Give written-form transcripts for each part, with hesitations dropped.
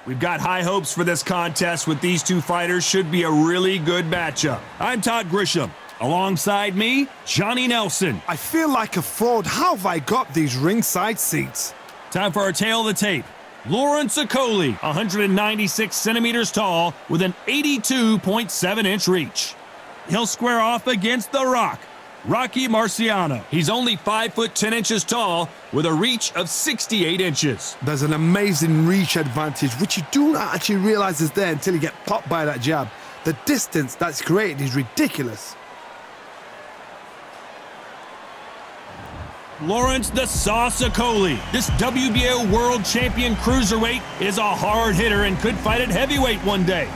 We've got high hopes for this contest with these two fighters. Should be a really good matchup. I'm Todd Grisham. Alongside me, Johnny Nelson. I feel like a fraud. How have I got these ringside seats? Time for our tail of the tape. Lawrence Okolie, 196 centimeters tall with an 82.7-inch reach. He'll square off against The Rock, Rocky Marciano. He's only 5 foot 10 inches tall with a reach of 68 inches. There's an amazing reach advantage, which you do not actually realize is there until you get popped by that jab. The distance that's created is ridiculous. Lawrence the Sauce Okolie. This WBO World Champion Cruiserweight is a hard hitter and could fight at heavyweight one day.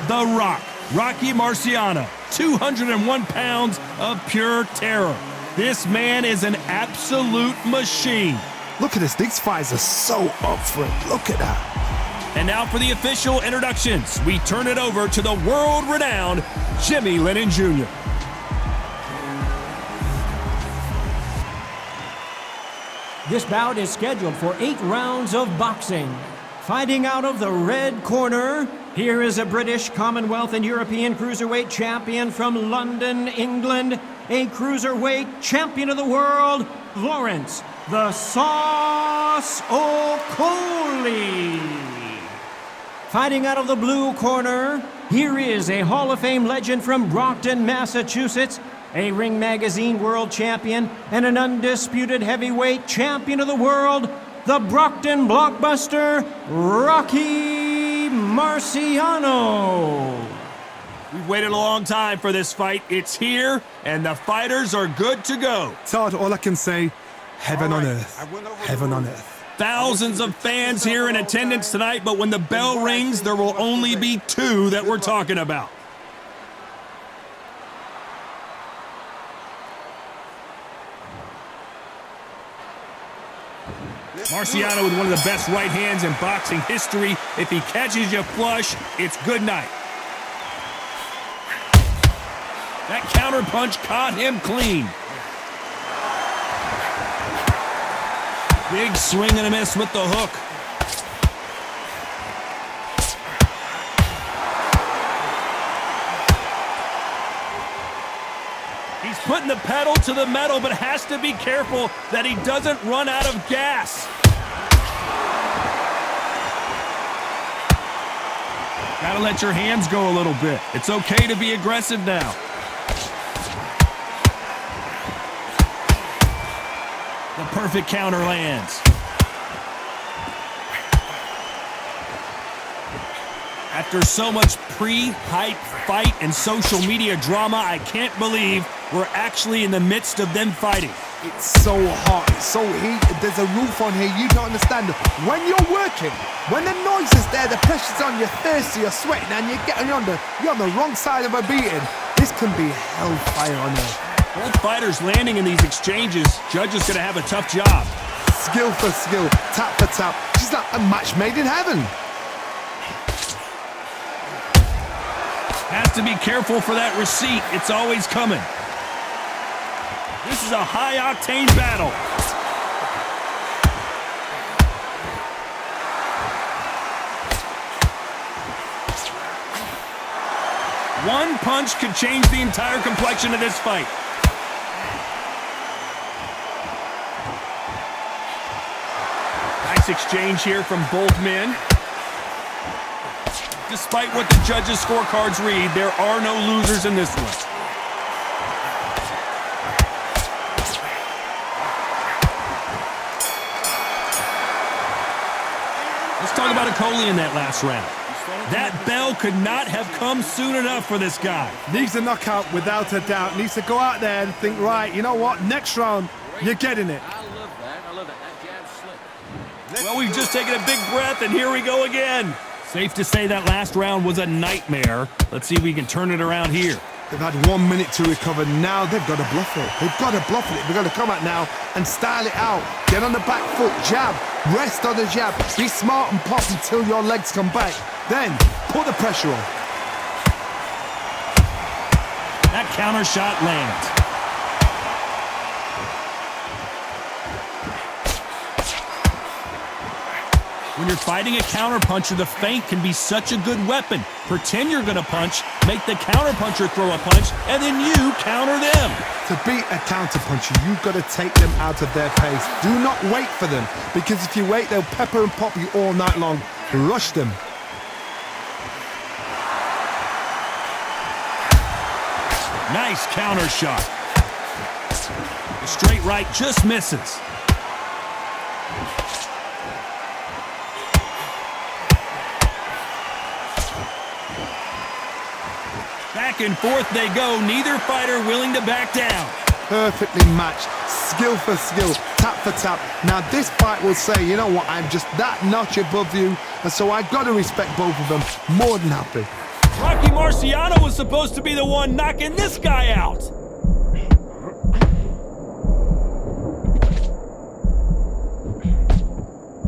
The Rock, Rocky Marciano, 201 pounds of pure terror. This man is an absolute machine. Look at this, these fights are so up for it. Look at that. And now for the official introductions, we turn it over to the world-renowned Jimmy Lennon Jr. This bout is scheduled for 8 rounds of boxing. Fighting out of the red corner, here is a British, Commonwealth, and European Cruiserweight champion from London, England, a Cruiserweight champion of the world, Lawrence the Sauce Okolie. Fighting out of the blue corner, here is a Hall of Fame legend from Brockton, Massachusetts, a Ring Magazine world champion, and an undisputed heavyweight champion of the world, the Brockton blockbuster, Rocky Marciano. We've waited a long time for this fight. It's here, and the fighters are good to go. Todd, all I can say, heaven on earth. Heaven on earth. Thousands of fans here in attendance tonight, but when the bell rings, there will only be 2 that we're talking about. Marciano with one of the best right hands in boxing history. If he catches you flush, it's good night. That counter punch caught him clean. Big swing and a miss with the hook. He's putting the pedal to the metal, but has to be careful that he doesn't run out of gas. Gotta let your hands go a little bit. It's okay to be aggressive now. The perfect counter lands. After so much pre-hype fight and social media drama, I can't believe we're actually in the midst of them fighting. It's so hot, it's so heated, there's a roof on here, you don't understand. When you're working, when the noise is there, the pressure's on, you're thirsty, you're sweating, and you're on the wrong side of a beating, this can be hellfire on there. Both fighters landing in these exchanges, Judge is going to have a tough job. Skill for skill, tap for tap, she's like a match made in heaven. Has to be careful for that receipt, it's always coming. This is a high-octane battle. One punch could change the entire complexion of this fight. Nice exchange here from both men. Despite what the judges' scorecards read, there are no losers in this one. Let's talk about Okolie in that last round. That bell could not have come soon enough for this guy. Needs a knockout without a doubt. Needs to go out there and think, right, you know what, next round, you're getting it. I love that. That jab slick. Well, we've just taken a big breath, and here we go again. Safe to say that last round was a nightmare. Let's see if we can turn it around here. They've had 1 minute to recover. Now they've got to bluff it. They've got to bluff it. They've got to come out now and style it out. Get on the back foot, jab, rest on the jab. Be smart and pop until your legs come back. Then put the pressure on. That counter shot lands. When you're fighting a counterpuncher, the feint can be such a good weapon. Pretend you're going to punch, make the counterpuncher throw a punch, and then you counter them. To beat a counterpuncher, you've got to take them out of their pace. Do not wait for them, because if you wait, they'll pepper and pop you all night long. Rush them. Nice counter shot. The straight right just misses. Back and forth they go, neither fighter willing to back down. Perfectly matched, skill for skill, tap for tap. Now this fight will say, you know what, I'm just that notch above you, and so I've got to respect both of them. More than happy. Rocky Marciano was supposed to be the one knocking this guy out.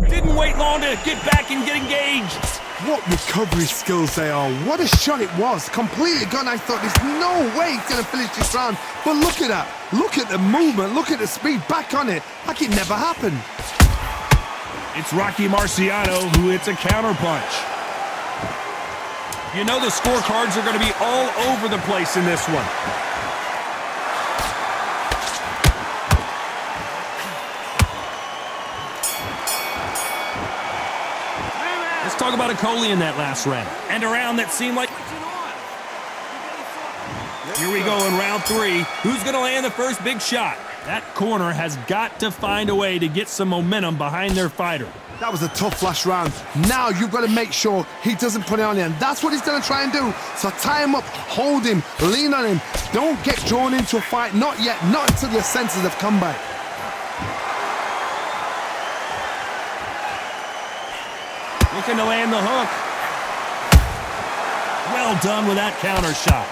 Didn't wait long to get back and get engaged. What recovery skills they are. What a shot it was. Completely gone. I thought there's no way he's going to finish this round. But look at that. Look at the movement. Look at the speed. Back on it. Like it never happened. It's Rocky Marciano who hits a counterpunch. You know the scorecards are going to be all over the place in this one. Let's talk about Okolie in that last round. And a round that seemed like... Here we go in round 3. Who's going to land the first big shot? That corner has got to find a way to get some momentum behind their fighter. That was a tough last round. Now you've got to make sure he doesn't put it on you, and that's what he's going to try and do. So tie him up, hold him, lean on him. Don't get drawn into a fight. Not yet. Not until your senses have come back. Looking to land the hook. Well done with that counter shot.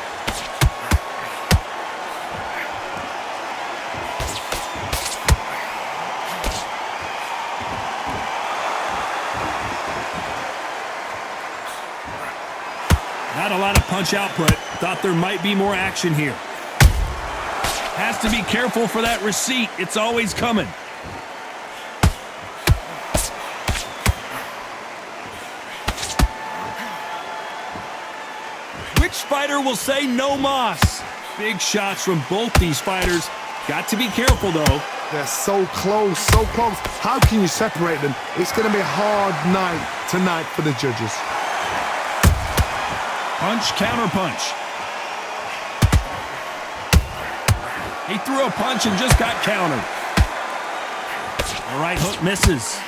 Not a lot of punch output. Thought there might be more action here. Has to be careful for that receipt. It's always coming. Which fighter will say no mas? Big shots from both these fighters. Got to be careful, though. They're so close, so close. How can you separate them? It's going to be a hard night tonight for the judges. Punch, counter punch. He threw a punch and just got countered. The right hook misses.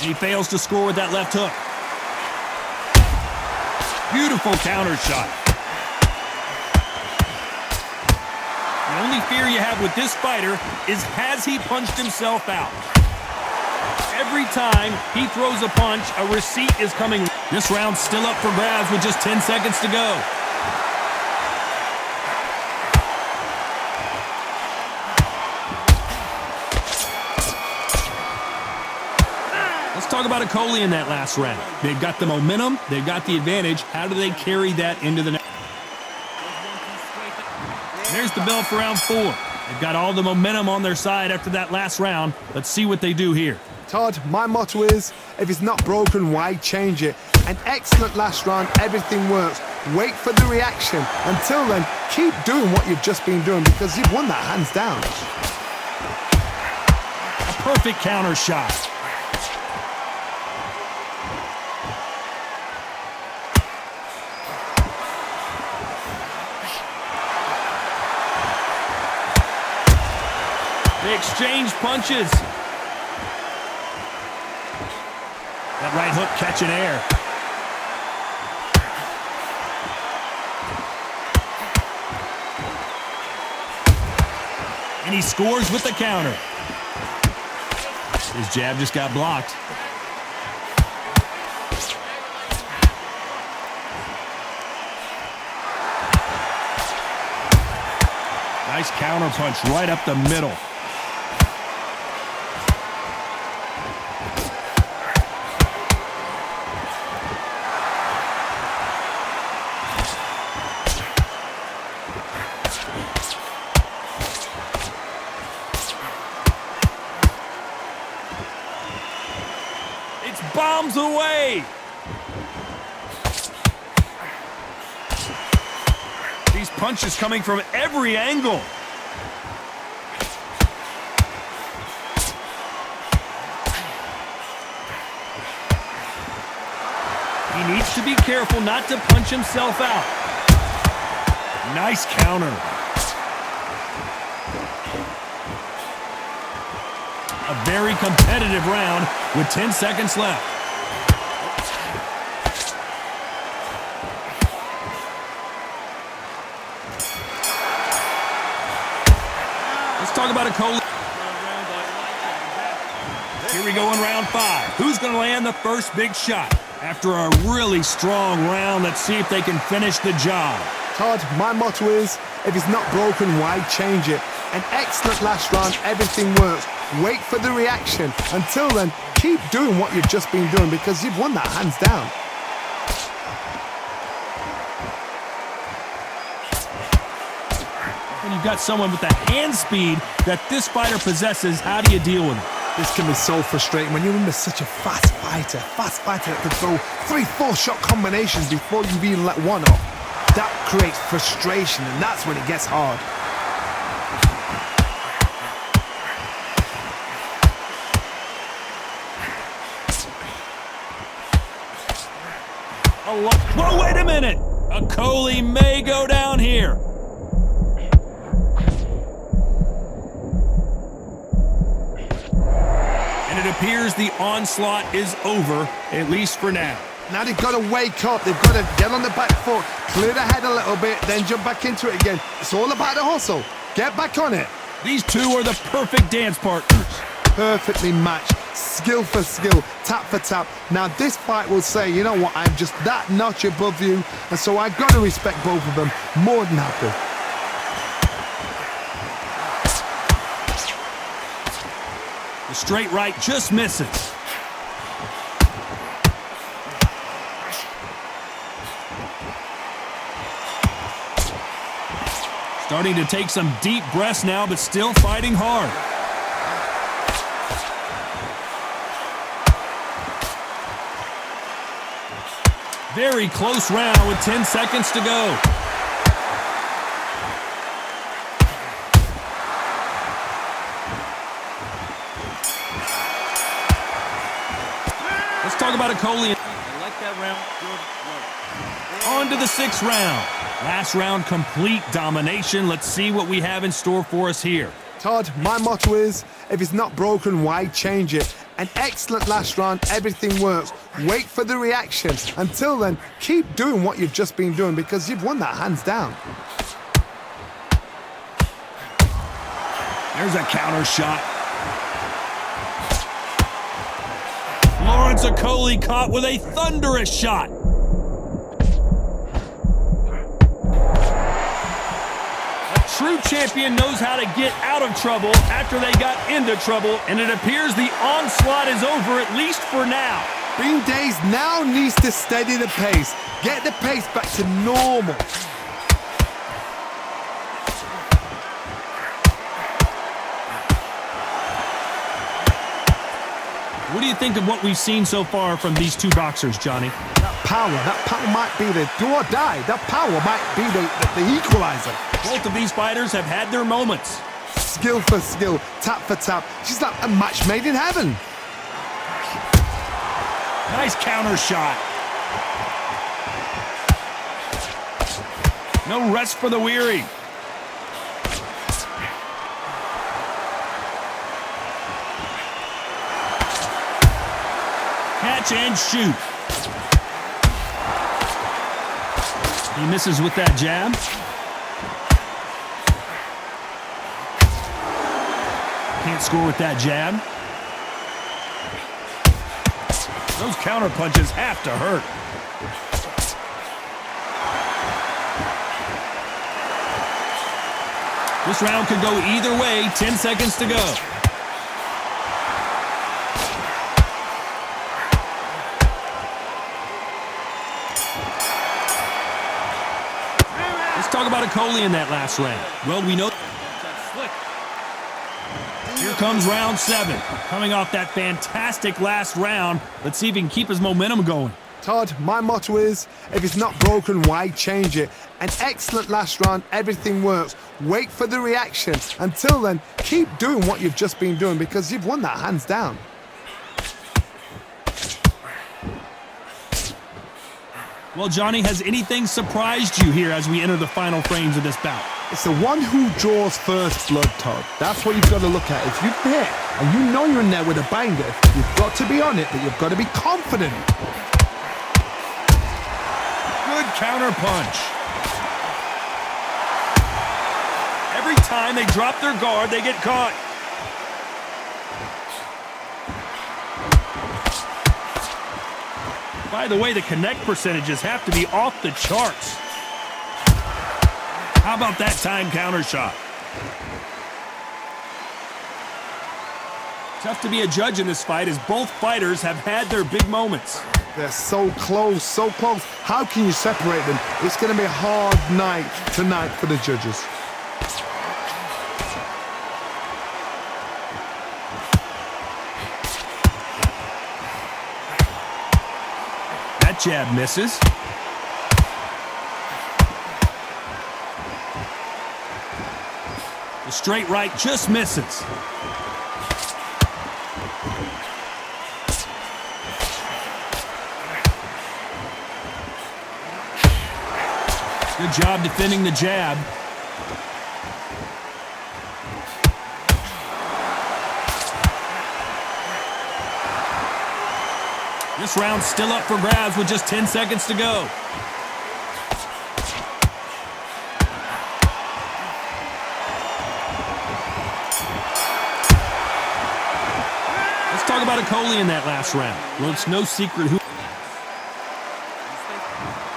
He fails to score with that left hook. Beautiful counter shot. The only fear you have with this fighter is, has he punched himself out? Every time he throws a punch, a receipt is coming. This round's still up for grabs with just 10 seconds to go. Let's talk about Okolie in that last round. They've got the momentum, they've got the advantage. How do they carry that into the next? There's the bell for round 4. They've got all the momentum on their side after that last round. Let's see what they do here. Todd, my motto is, if it's not broken, why change it? An excellent last round, everything works. Wait for the reaction. Until then, keep doing what you've just been doing, because you've won that hands down. A perfect counter shot. They exchange punches. That right hook catching air. And he scores with the counter. His jab just got blocked. Nice counter punch right up the middle. bombs away. These punches coming from every angle. He needs to be careful not to punch himself out. Nice counter. A very competitive round with 10 seconds left. Let's talk about Okolie. Here we go in round 5. Who's going to land the first big shot? After a really strong round, let's see if they can finish the job. Todd, my motto is, if it's not broken, why change it? An excellent last round, everything works. Wait for the reaction. Until then, keep doing what you've just been doing because you've won that hands down. When you've got someone with the hand speed that this fighter possesses, how do you deal with it? This can be so frustrating when you're under such a fast fighter that can throw 3-4 shot combinations before you've even let one off. That creates frustration, and that's when it gets hard. Whoa, wait a minute! Okolie may go down here. And it appears the onslaught is over, at least for now. Now they've got to wake up. They've got to get on the back foot, clear the head a little bit, then jump back into it again. It's all about the hustle. Get back on it. These two are the perfect dance partners. Perfectly matched, skill for skill, tap for tap. Now this fight will say, you know what, I'm just that notch above you, and so I've got to respect both of them more than happy. The straight right just misses. Starting to take some deep breaths now, but still fighting hard. Very close round with 10 seconds to go. Let's talk about Okolie. I like that round. Good work. On to the 6th round. Last round, complete domination. Let's see what we have in store for us here. Todd, my motto is, if it's not broken, why change it? An excellent last round, everything works. Wait for the reaction. Until then, keep doing what you've just been doing because you've won that hands down. There's a counter shot. Okolie caught with a thunderous shot. A true champion knows how to get out of trouble after they got into trouble, and it appears the onslaught is over, at least for now. Bean Days now needs to steady the pace. Get the pace back to normal. What do you think of what we've seen so far from these two boxers, Johnny? That power might be the do or die. That power might be the equalizer. Both of these fighters have had their moments. Skill for skill, tap for tap. She's like a match made in heaven. Nice counter shot. No rest for the weary. Catch and shoot. He misses with that jab. Can't score with that jab. Those counter punches have to hurt. This round could go either way. 10 seconds to go. Let's talk about Okolie in that last round. Well, we know. Slick. Here Here comes round 7. Coming off that fantastic last round, let's see if he can keep his momentum going. Todd, my motto is, if it's not broken, why change it? An excellent last round, everything works. Wait for the reaction. Until then, keep doing what you've just been doing because you've won that hands down. Well, Johnny, has anything surprised you here as we enter the final frames of this bout? It's the one who draws first blood, Todd. That's what you've got to look at. If you've hit and you know you're in there with a banger, you've got to be on it, but you've got to be confident. Good counter punch. Every time they drop their guard, they get caught. By the way, the connect percentages have to be off the charts. How about that time counter shot? Tough to be a judge in this fight as both fighters have had their big moments. They're so close, so close. How can you separate them? It's going to be a hard night tonight for the judges. That jab misses. The straight right just misses. Good job defending the jab. This round's still up for grabs with just 10 seconds to go. Let's talk about Okolie in that last round. Well, it's no secret who...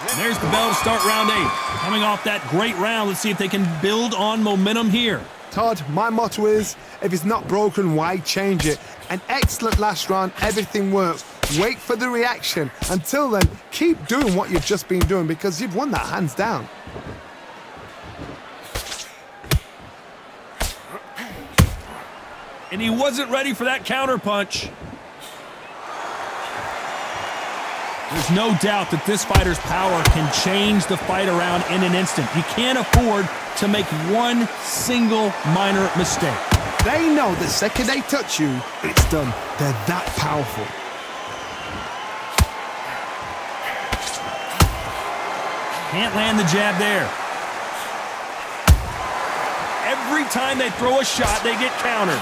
And there's the bell to start round 8. Coming off that great round, let's see if they can build on momentum here. Todd, my motto is, if it's not broken, why change it? An excellent last round, everything works. Wait for the reaction. Until then, keep doing what you've just been doing because you've won that hands down. And he wasn't ready for that counter punch. There's no doubt that this fighter's power can change the fight around in an instant. You can't afford to make one single minor mistake. They know the second they touch you, it's done. They're that powerful. Can't land the jab there. Every time they throw a shot, they get countered.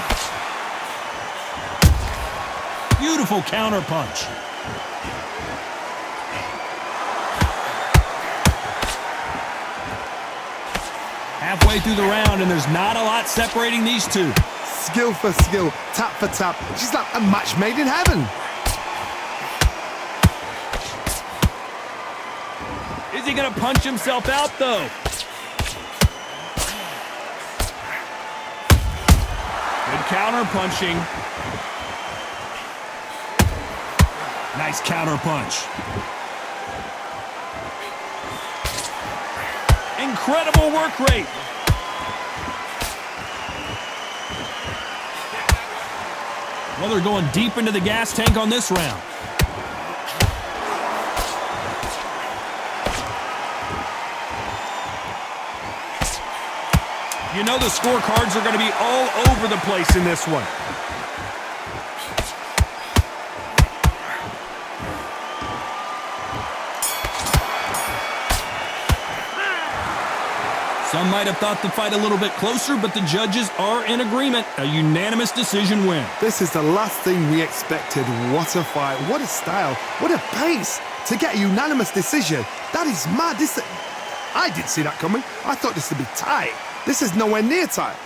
Beautiful counter punch. Halfway through the round, and there's not a lot separating these two. Skill for skill, tap for tap. She's like a match made in heaven. Is he going to punch himself out, though? Good counter punching. Nice counter punch. Incredible work rate. Well, they're going deep into the gas tank on this round. You know the scorecards are going to be all over the place in this one. Some might have thought the fight a little bit closer, but the judges are in agreement. A unanimous decision win. This is the last thing we expected. What a fight, what a style, what a pace to get a unanimous decision. That is mad. I didn't see that coming. I thought this would be tight. This is nowhere near tight.